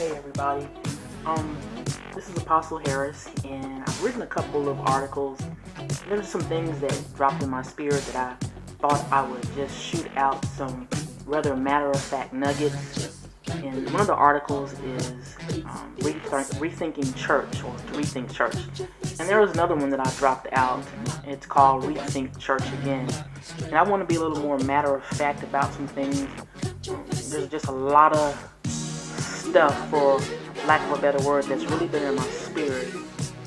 Hey everybody, um, this is Apostle Harris, and I've written a couple of articles. There's some things that dropped in my spirit that I thought I would just shoot out some rather matter-of-fact nuggets. And one of the articles is Rethinking Church, or to Rethink Church. And there was another one that I dropped out. It's called Rethink Church Again. And I want to be a little more matter-of-fact about some things. There's just a lot of stuff, for lack of a better word, that's really been in my spirit.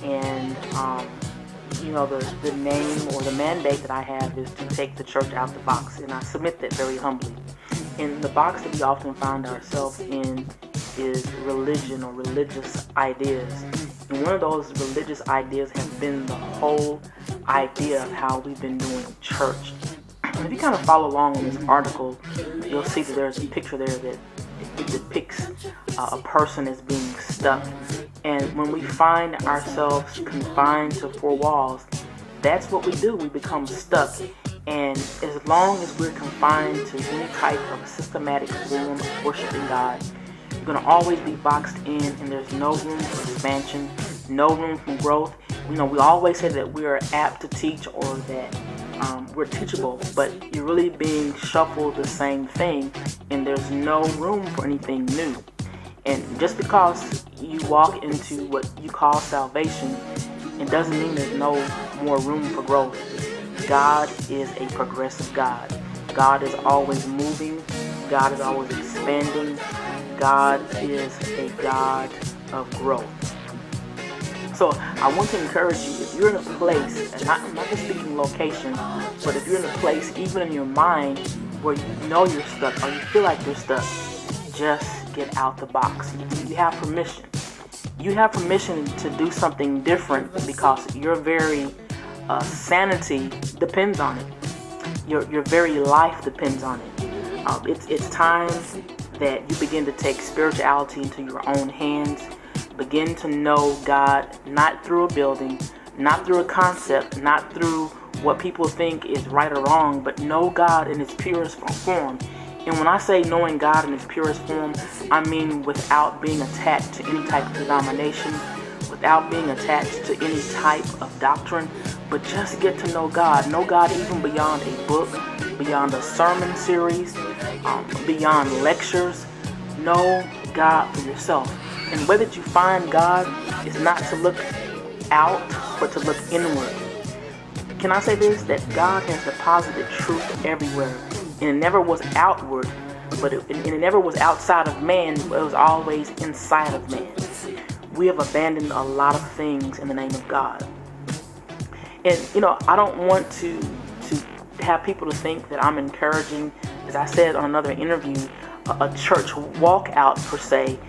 And the name or the mandate that I have is to take the church out the box, and I submit that very humbly. And the box that we often find ourselves in is religion or religious ideas. And one of those religious ideas has been the whole idea of how we've been doing church. And if you kind of follow along in this article, you'll see that there's a picture there that it depicts a person as being stuck. And when we find ourselves confined to four walls, that's what we do. We become stuck. And as long as we're confined to any type of systematic form of worshiping God, you're going to always be boxed in, and there's no room for expansion, no room for growth. We always say that we are apt to teach, or that we're teachable, but you're really being shuffled the same thing, and there's no room for anything new. And just because you walk into what you call salvation, it doesn't mean there's no more room for growth. God is a progressive God. God is always moving. God is always expanding. God is a God of growth. So I want to encourage you, if you're in a place, and I'm not just speaking location, but if you're in a place, even in your mind, where you know you're stuck or you feel like you're stuck, just get out the box. You have permission. You have permission to do something different, because your very sanity depends on it. Your very life depends on it. It's time that you begin to take spirituality into your own hands. Begin to know God, not through a building, not through a concept, not through what people think is right or wrong, but know God in His purest form. And when I say knowing God in His purest form, I mean without being attached to any type of denomination, without being attached to any type of doctrine, but just get to know God. Know God even beyond a book, beyond a sermon series, beyond lectures. Know God for yourself. And the way that you find God is not to look out, but to look inward. Can I say this? That God has deposited truth everywhere. And it never was outward, but it never was outside of man, but it was always inside of man. We have abandoned a lot of things in the name of God. And, I don't want to have people to think that I'm encouraging, as I said on another interview, a church walkout per se,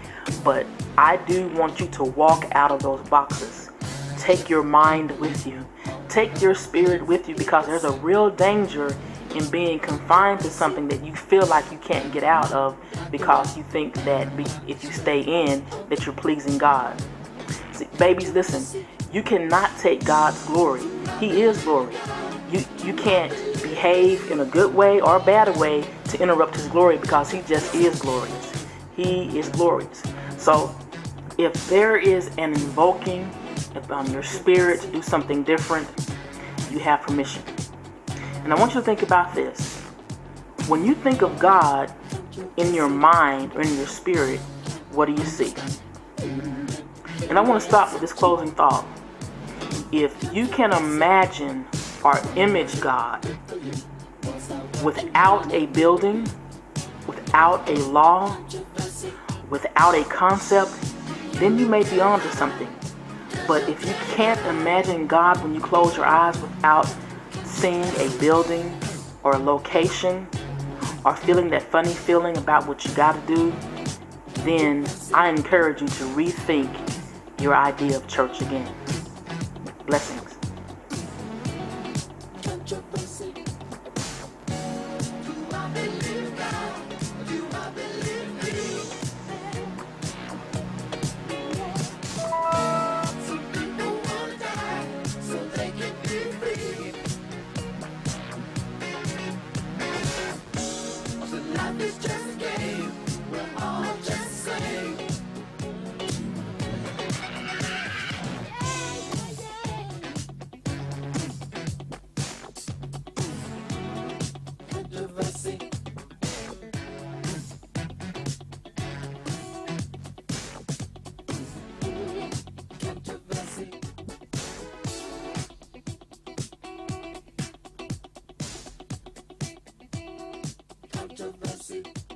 but I do want you to walk out of those boxes. Take your mind with you. Take your spirit with you, because there's a real danger in being confined to something that you feel like you can't get out of, because you think that if you stay in, that you're pleasing God. See, babies, listen, you cannot take God's glory. He is glory. You can't behave in a good way or a bad way to interrupt His glory, because He just is glorious. He is glorious. So if there is an invoking on your spirit to do something different, you have permission. And I want you to think about this. When you think of God in your mind or in your spirit, what do you see? And I want to stop with this closing thought. If you can imagine or image God without a building, without a law, without a concept, then you may be onto something. But if you can't imagine God when you close your eyes without seeing a building or a location, or feeling that funny feeling about what you got to do, then I encourage you to rethink your idea of church again. Blessings. Life is just a game, we're all just the same. see.